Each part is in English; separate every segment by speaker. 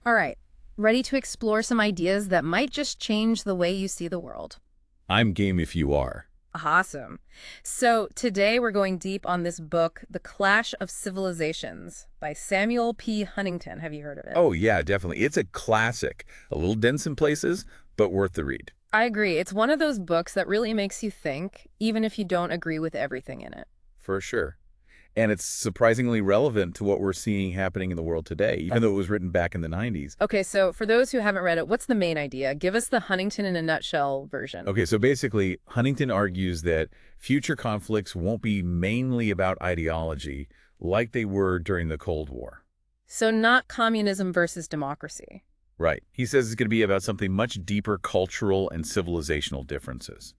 Speaker 1: All right, ready to explore some ideas that might just change the way you see the world.
Speaker 2: I'm game if you are.
Speaker 1: Awesome. So today we're going deep on this book, The Clash of Civilizations by Samuel P. Huntington. Have you heard of it?
Speaker 2: Oh, yeah, definitely. It's a classic. A little dense in places, but worth the read.
Speaker 1: I agree. It's one of those books that really makes you think, even if you don't agree with everything in it.
Speaker 2: For sure. And it's surprisingly relevant to what we're seeing happening in the world today, even though it was written back in the 90s.
Speaker 1: Okay, so for those who haven't read it, what's the main idea? Give us the Huntington in a nutshell version.
Speaker 2: Okay, so basically, Huntington argues that future conflicts won't be mainly about ideology like they were during the Cold War.
Speaker 1: So not communism versus democracy.
Speaker 2: Right. He says it's going to be about something much deeper cultural and civilizational differences.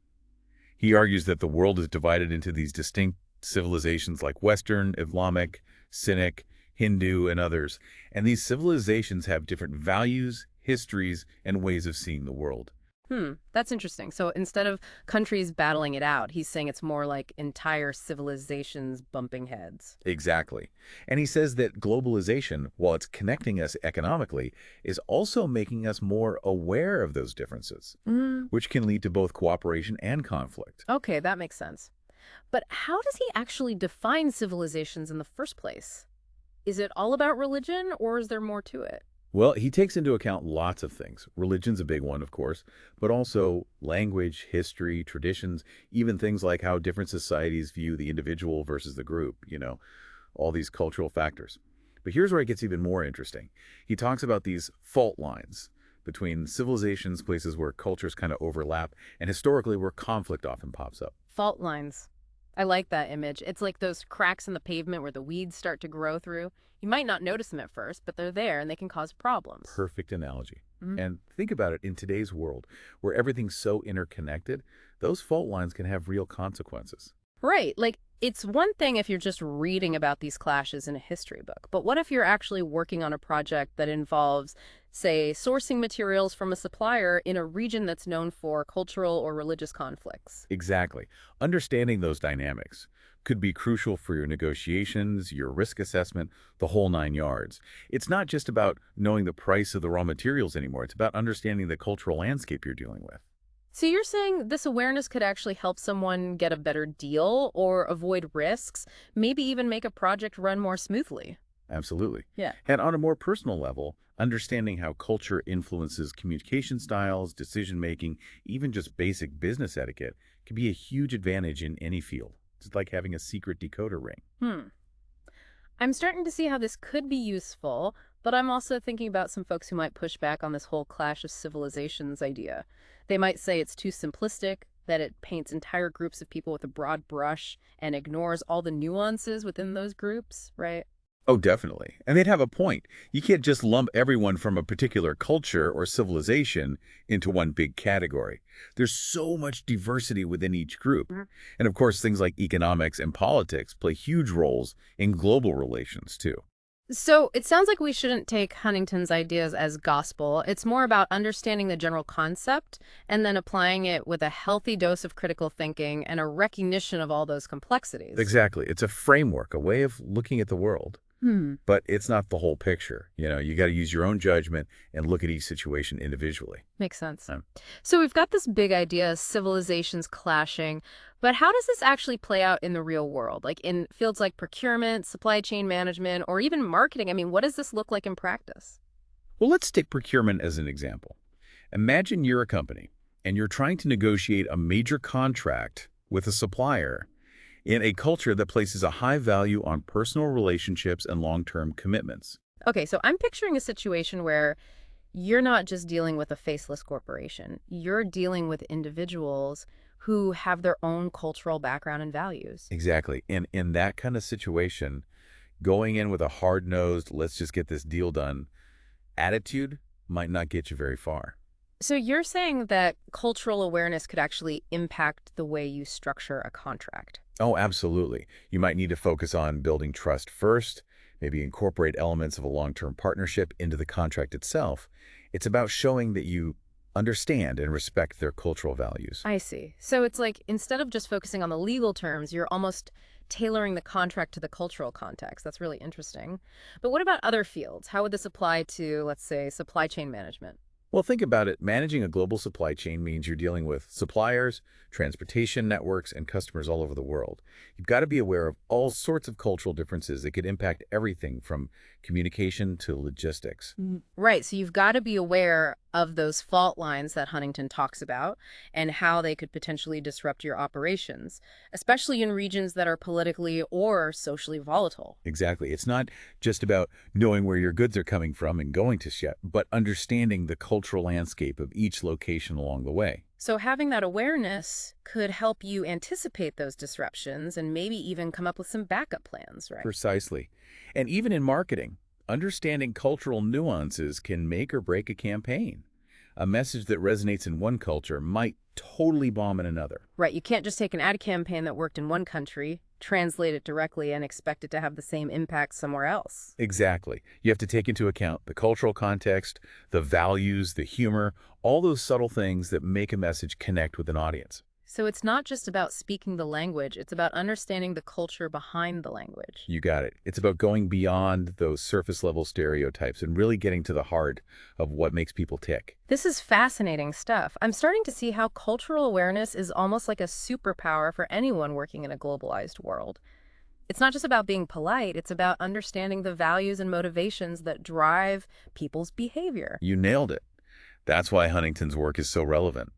Speaker 2: He argues that the world is divided into these distinct civilizations like Western, Islamic, Cynic, Hindu, and others. And these civilizations have different values, histories, and ways of seeing the world.
Speaker 1: That's interesting. So instead of countries battling it out, he's saying it's more like entire civilizations bumping heads.
Speaker 2: Exactly. And he says that globalization, while it's connecting us economically, is also making us more aware of those differences,
Speaker 1: Mm,
Speaker 2: which can lead to both cooperation and conflict.
Speaker 1: okay, that makes sense. But how does he actually define civilizations in the first place? Is it all about religion, or is there more to it?
Speaker 2: Well, he takes into account lots of things. Religion's a big one, of course, but also language, history, traditions, even things like how different societies view the individual versus the group, all these cultural factors. But here's where it gets even more interesting. He talks about these fault lines between civilizations, places where cultures kind of overlap, and historically where conflict often pops up.
Speaker 1: Fault lines. I like that image. It's like those cracks in the pavement where the weeds start to grow through. You might not notice them at first, but they're there and they can cause problems.
Speaker 2: Perfect analogy.
Speaker 1: Mhm.
Speaker 2: And think about it, in today's world, where everything's so interconnected, those fault lines can have real consequences.
Speaker 1: Right. Like, it's one thing if you're just reading about these clashes in a history book, but what if you're actually working on a project that involves, say, sourcing materials from a supplier in a region that's known for cultural or religious conflicts?
Speaker 2: Exactly. Understanding those dynamics could be crucial for your negotiations, your risk assessment, the whole nine yards. It's not just about knowing the price of the raw materials anymore. It's about understanding the cultural landscape you're dealing with.
Speaker 1: So you're saying this awareness could actually help someone get a better deal or avoid risks, maybe even make a project run more smoothly?
Speaker 2: Absolutely.
Speaker 1: Yeah.
Speaker 2: And on a more personal level, understanding how culture influences communication styles, decision-making, even just basic business etiquette can be a huge advantage in any field. It's like having a secret decoder ring.
Speaker 1: Hmm. I'm starting to see how this could be useful, but I'm also thinking about some folks who might push back on this whole clash of civilizations idea. They might say it's too simplistic, that it paints entire groups of people with a broad brush and ignores all the nuances within those groups, right?
Speaker 2: Oh, definitely. And they'd have a point. You can't just lump everyone from a particular culture or civilization into one big category. There's so much diversity within each group.
Speaker 1: Mhm.
Speaker 2: And of course, things like economics and politics play huge roles in global relations, too.
Speaker 1: So it sounds like we shouldn't take Huntington's ideas as gospel. It's more about understanding the general concept and then applying it with a healthy dose of critical thinking and a recognition of all those complexities.
Speaker 2: Exactly. It's a framework, a way of looking at the world.
Speaker 1: Hmm.
Speaker 2: But it's not the whole picture. You got to use your own judgment and look at each situation individually.
Speaker 1: Makes sense.
Speaker 2: Um,
Speaker 1: So we've got this big idea, civilizations clashing, but how does this actually play out in the real world? Like in fields like procurement, supply chain management, or even marketing? I mean, what does this look like in practice?
Speaker 2: Well, let's take procurement as an example. Imagine you're a company and you're trying to negotiate a major contract with a supplier in a culture that places a high value on personal relationships and long-term commitments.
Speaker 1: Okay, so I'm picturing a situation where you're not just dealing with a faceless corporation. You're dealing with individuals who have their own cultural background and values.
Speaker 2: Exactly. And in that kind of situation, going in with a hard-nosed, let's just get this deal done attitude might not get you very far.
Speaker 1: So you're saying that cultural awareness could actually impact the way you structure a contract.
Speaker 2: Oh, absolutely. You might need to focus on building trust first, maybe incorporate elements of a long-term partnership into the contract itself. It's about showing that you understand and respect their cultural values.
Speaker 1: I see. So it's like instead of just focusing on the legal terms, you're almost tailoring the contract to the cultural context. That's really interesting. But what about other fields? How would this apply to, let's say, supply chain management?
Speaker 2: Well, think about it. Managing a global supply chain means you're dealing with suppliers, transportation networks, and customers all over the world. You've got to be aware of all sorts of cultural differences that could impact everything from communication to logistics.
Speaker 1: Right. So you've got to be aware of those fault lines that Huntington talks about and how they could potentially disrupt your operations, especially in regions that are politically or socially volatile.
Speaker 2: Exactly. It's not just about knowing where your goods are coming from and going to ship, but understanding the cultural landscape of each location along the way.
Speaker 1: So having that awareness could help you anticipate those disruptions and maybe even come up with some backup plans, right?
Speaker 2: Precisely. And even in marketing, understanding cultural nuances can make or break a campaign. A message that resonates in one culture might totally bomb in another.
Speaker 1: Right. You can't just take an ad campaign that worked in one country, translate it directly, and expect it to have the same impact somewhere else.
Speaker 2: Exactly. You have to take into account the cultural context, the values, the humor, all those subtle things that make a message connect with an audience.
Speaker 1: So it's not just about speaking the language, it's about understanding the culture behind the language.
Speaker 2: You got it. It's about going beyond those surface level stereotypes and really getting to the heart of what makes people tick.
Speaker 1: This is fascinating stuff. I'm starting to see how cultural awareness is almost like a superpower for anyone working in a globalized world. It's not just about being polite, it's about understanding the values and motivations that drive people's behavior.
Speaker 2: You nailed it. That's why Huntington's work is so relevant.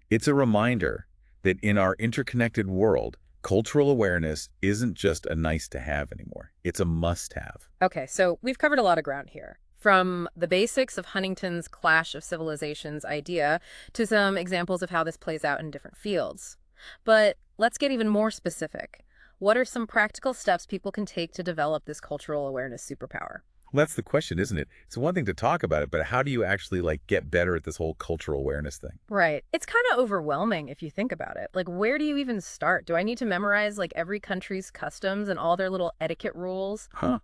Speaker 2: It's a reminder that in our interconnected world, cultural awareness isn't just a nice to have anymore. It's a must have.
Speaker 1: Okay, so we've covered a lot of ground here. From the basics of Huntington's clash of civilizations idea to some examples of how this plays out in different fields. But let's get even more specific. What are some practical steps people can take to develop this cultural awareness superpower?
Speaker 2: Well, that's the question, isn't it? It's one thing to talk about it, but how do you actually get better at this whole cultural awareness thing?
Speaker 1: Right. It's kind of overwhelming if you think about it. Like, where do you even start? Do I need to memorize like every country's customs and all their little etiquette rules?
Speaker 2: Huh.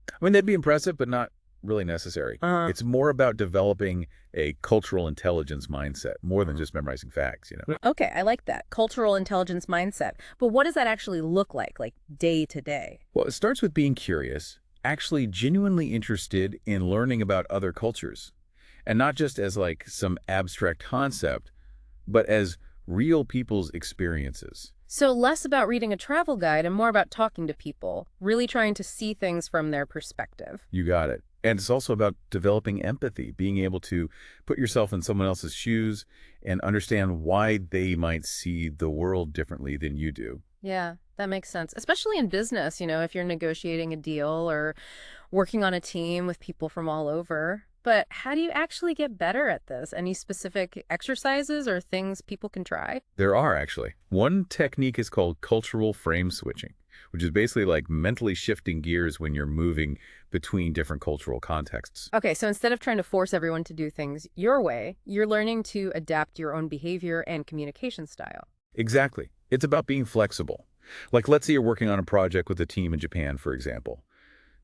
Speaker 2: I mean, that'd be impressive, but not really necessary. It's more about developing a cultural intelligence mindset, more than just memorizing facts.
Speaker 1: Okay, I like that. Cultural intelligence mindset. But what does that actually look like day to day?
Speaker 2: Well, it starts with being curious, actually genuinely interested in learning about other cultures, and not just as some abstract concept, but as real people's experiences.
Speaker 1: So less about reading a travel guide and more about talking to people, really trying to see things from their perspective.
Speaker 2: You got it. And it's also about developing empathy, being able to put yourself in someone else's shoes and understand why they might see the world differently than you do.
Speaker 1: Yeah, that makes sense. Especially in business, if you're negotiating a deal or working on a team with people from all over. But how do you actually get better at this? Any specific exercises or things people can try?
Speaker 2: There are actually. One technique is called cultural frame switching, which is basically like mentally shifting gears when you're moving between different cultural contexts.
Speaker 1: Okay, so instead of trying to force everyone to do things your way, you're learning to adapt your own behavior and communication style.
Speaker 2: Exactly. It's about being flexible. Like, let's say you're working on a project with a team in Japan, for example.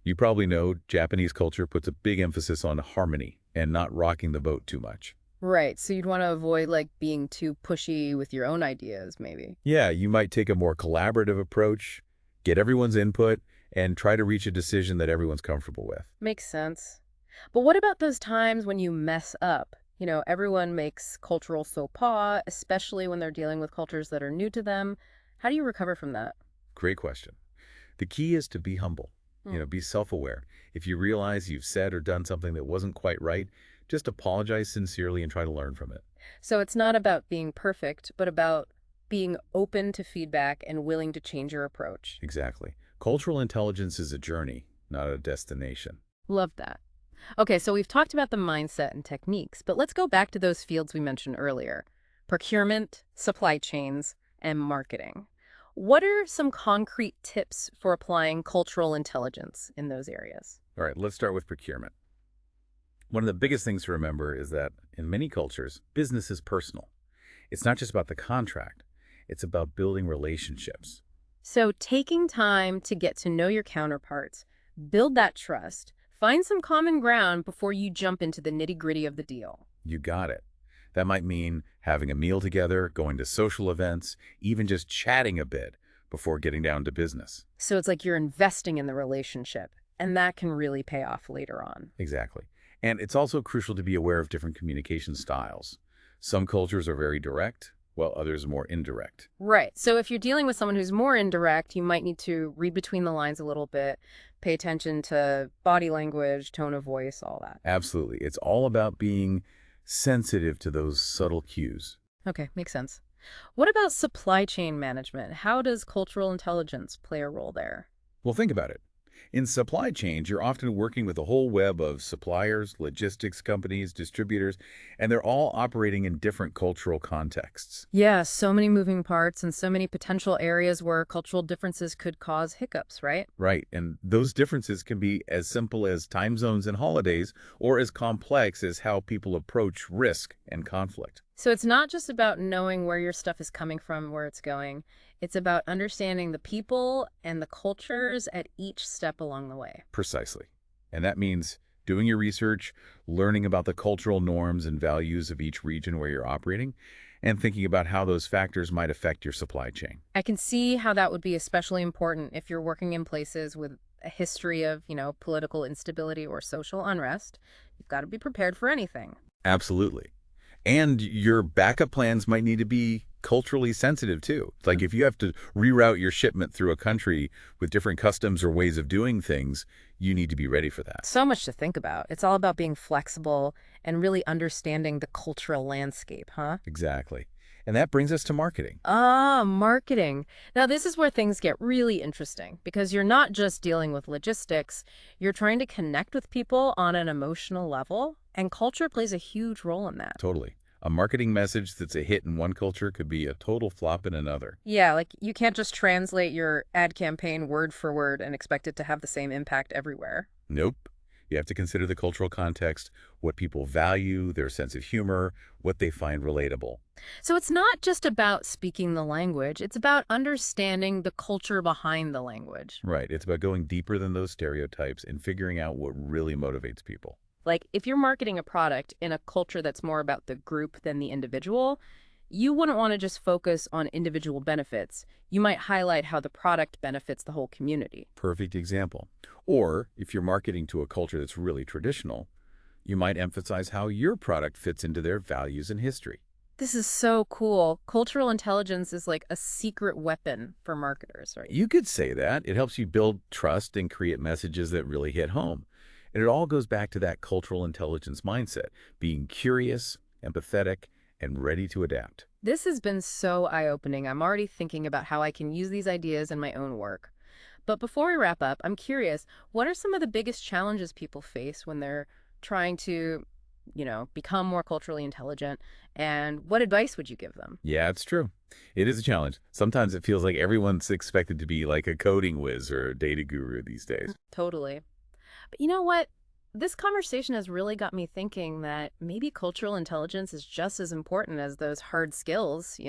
Speaker 2: You probably know Japanese culture puts a big emphasis on harmony and not rocking the boat too much.
Speaker 1: Right, so you'd want to avoid being too pushy with your own ideas, maybe.
Speaker 2: Yeah, you might take a more collaborative approach, get everyone's input, and try to reach a decision that everyone's comfortable with.
Speaker 1: Makes sense. But what about those times when you mess up? Everyone makes cultural faux pas, especially when they're dealing with cultures that are new to them. How do you recover from that?
Speaker 2: Great question. The key is to be humble. Be self-aware. If you realize you've said or done something that wasn't quite right, just apologize sincerely and try to learn from it.
Speaker 1: So it's not about being perfect, but about being open to feedback and willing to change your approach.
Speaker 2: Exactly. Cultural intelligence is a journey, not a destination.
Speaker 1: Love that. Okay, so we've talked about the mindset and techniques, but let's go back to those fields we mentioned earlier: procurement, supply chains, and marketing. What are some concrete tips for applying cultural intelligence in those areas?
Speaker 2: All right, let's start with procurement. One of the biggest things to remember is that in many cultures, business is personal. It's not just about the contract. It's about building relationships.
Speaker 1: So taking time to get to know your counterparts, build that trust, find some common ground before you jump into the nitty-gritty of the deal.
Speaker 2: You got it. That might mean having a meal together, going to social events, even just chatting a bit before getting down to business.
Speaker 1: So it's like you're investing in the relationship, and that can really pay off later on.
Speaker 2: Exactly. And it's also crucial to be aware of different communication styles. Some cultures are very direct, while others are more indirect.
Speaker 1: Right. So if you're dealing with someone who's more indirect, you might need to read between the lines a little bit, pay attention to body language, tone of voice, all that.
Speaker 2: Absolutely. It's all about being sensitive to those subtle cues.
Speaker 1: Okay, makes sense. What about supply chain management? How does cultural intelligence play a role there?
Speaker 2: Well, think about it. In supply chains, you're often working with a whole web of suppliers, logistics companies, distributors, and they're all operating in different cultural contexts.
Speaker 1: Yeah, so many moving parts and so many potential areas where cultural differences could cause hiccups, right?
Speaker 2: Right, and those differences can be as simple as time zones and holidays, or as complex as how people approach risk and conflict.
Speaker 1: So it's not just about knowing where your stuff is coming from, where it's going. It's about understanding the people and the cultures at each step along the way.
Speaker 2: Precisely. And that means doing your research, learning about the cultural norms and values of each region where you're operating, and thinking about how those factors might affect your supply chain.
Speaker 1: I can see how that would be especially important if you're working in places with a history of, political instability or social unrest. You've got to be prepared for anything.
Speaker 2: Absolutely. And your backup plans might need to be culturally sensitive too. Like if you have to reroute your shipment through a country with different customs or ways of doing things, you need to be ready for that.
Speaker 1: So much to think about. It's all about being flexible and really understanding the cultural landscape, huh?
Speaker 2: Exactly. And that brings us to marketing.
Speaker 1: Ah, marketing. Now, this is where things get really interesting because you're not just dealing with logistics, you're trying to connect with people on an emotional level, and culture plays a huge role in that.
Speaker 2: Totally. A marketing message that's a hit in one culture could be a total flop in another.
Speaker 1: Yeah, like you can't just translate your ad campaign word for word and expect it to have the same impact everywhere.
Speaker 2: Nope. You have to consider the cultural context, what people value, their sense of humor, what they find relatable.
Speaker 1: So it's not just about speaking the language, it's about understanding the culture behind the language.
Speaker 2: Right. It's about going deeper than those stereotypes and figuring out what really motivates people.
Speaker 1: Like, if you're marketing a product in a culture that's more about the group than the individual, you wouldn't want to just focus on individual benefits. You might highlight how the product benefits the whole community.
Speaker 2: Perfect example. Or if you're marketing to a culture that's really traditional, you might emphasize how your product fits into their values and history.
Speaker 1: This is so cool. Cultural intelligence is like a secret weapon for marketers, right?
Speaker 2: You could say that. It helps you build trust and create messages that really hit home. And it all goes back to that cultural intelligence mindset, being curious, empathetic, and ready to adapt.
Speaker 1: This has been so eye-opening. I'm already thinking about how I can use these ideas in my own work. But before we wrap up, I'm curious, what are some of the biggest challenges people face when they're trying to, become more culturally intelligent? And what advice would you give them?
Speaker 2: Yeah, it's true. It is a challenge. Sometimes it feels like everyone's expected to be like a coding whiz or a data guru these days.
Speaker 1: Totally. But you know what? This conversation has really got me thinking that maybe cultural intelligence is just as important as those hard skills,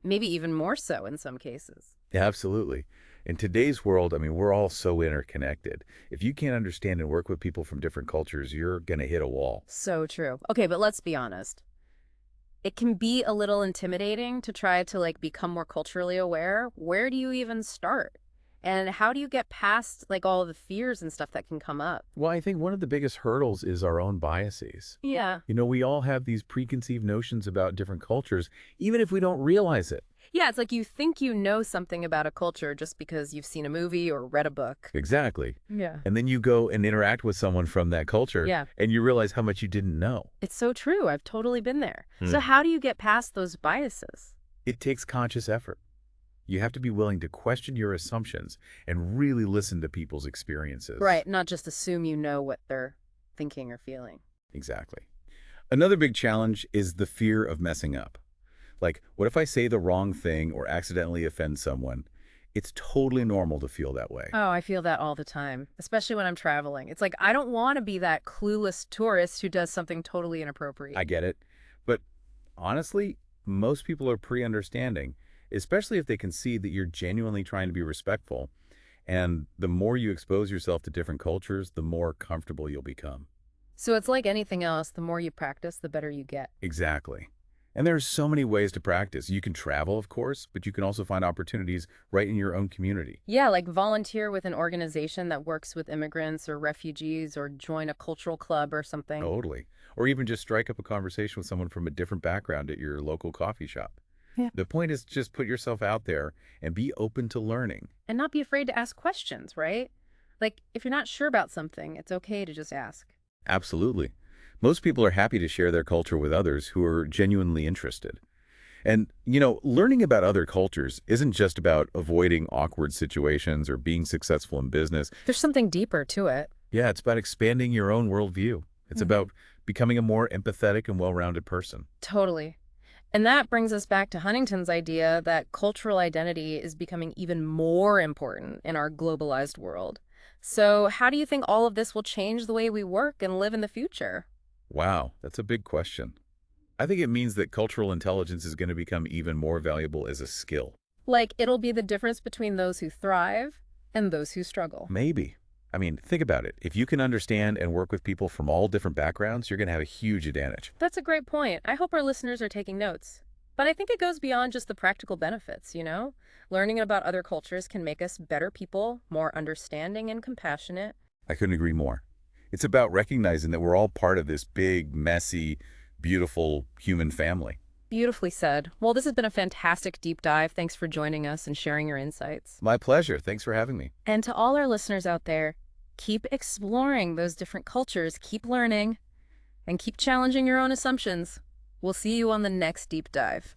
Speaker 1: maybe even more so in some cases.
Speaker 2: Yeah, absolutely. In today's world, I mean, we're all so interconnected. If you can't understand and work with people from different cultures, you're going to hit a wall.
Speaker 1: So true. Okay, but let's be honest. It can be a little intimidating to try to become more culturally aware. Where do you even start? And how do you get past all the fears and stuff that can come up?
Speaker 2: Well, I think one of the biggest hurdles is our own biases.
Speaker 1: Yeah.
Speaker 2: We all have these preconceived notions about different cultures, even if we don't realize it.
Speaker 1: Yeah, it's like you think you know something about a culture just because you've seen a movie or read a book.
Speaker 2: Exactly.
Speaker 1: Yeah.
Speaker 2: And then you go and interact with someone from that culture,
Speaker 1: Yeah.
Speaker 2: and you realize how much you didn't know.
Speaker 1: It's so true. I've totally been there. So how do you get past those biases?
Speaker 2: It takes conscious effort. You have to be willing to question your assumptions and really listen to people's experiences.
Speaker 1: Right, not just assume you know what they're thinking or feeling.
Speaker 2: Exactly. Another big challenge is the fear of messing up. Like, what if I say the wrong thing or accidentally offend someone? It's totally normal to feel that way.
Speaker 1: Oh, I feel that all the time, especially when I'm traveling. It's like I don't want to be that clueless tourist who does something totally inappropriate.
Speaker 2: I get it. But honestly, most people are pretty understanding, especially if they can see that you're genuinely trying to be respectful. And the more you expose yourself to different cultures, the more comfortable you'll become.
Speaker 1: So it's like anything else, the more you practice, the better you get.
Speaker 2: Exactly. And there's so many ways to practice. You can travel, of course, but you can also find opportunities right in your own community.
Speaker 1: Yeah, like volunteer with an organization that works with immigrants or refugees or join a cultural club or something.
Speaker 2: Totally. Or even just strike up a conversation with someone from a different background at your local coffee shop.
Speaker 1: Yeah.
Speaker 2: The point is just put yourself out there and be open to learning.
Speaker 1: And not be afraid to ask questions, right? Like, if you're not sure about something, it's okay to just ask.
Speaker 2: Absolutely. Most people are happy to share their culture with others who are genuinely interested. And, learning about other cultures isn't just about avoiding awkward situations or being successful in business.
Speaker 1: There's something deeper to it.
Speaker 2: Yeah, it's about expanding your own worldview. It's
Speaker 1: Hmm.
Speaker 2: about becoming a more empathetic and well-rounded person.
Speaker 1: Totally. And that brings us back to Huntington's idea that cultural identity is becoming even more important in our globalized world. So, how do you think all of this will change the way we work and live in the future?
Speaker 2: Wow, that's a big question. I think it means that cultural intelligence is going to become even more valuable as a skill.
Speaker 1: Like, it'll be the difference between those who thrive and those who struggle.
Speaker 2: Maybe. I mean, think about it. If you can understand and work with people from all different backgrounds, you're going to have a huge advantage.
Speaker 1: That's a great point. I hope our listeners are taking notes. But I think it goes beyond just the practical benefits, you know? Learning about other cultures can make us better people, more understanding and compassionate.
Speaker 2: I couldn't agree more. It's about recognizing that we're all part of this big, messy, beautiful human family.
Speaker 1: Beautifully said. Well, this has been a fantastic deep dive. Thanks for joining us and sharing your insights.
Speaker 2: My pleasure. Thanks for having me.
Speaker 1: And to all our listeners out there, keep exploring those different cultures, keep learning, and keep challenging your own assumptions. We'll see you on the next deep dive.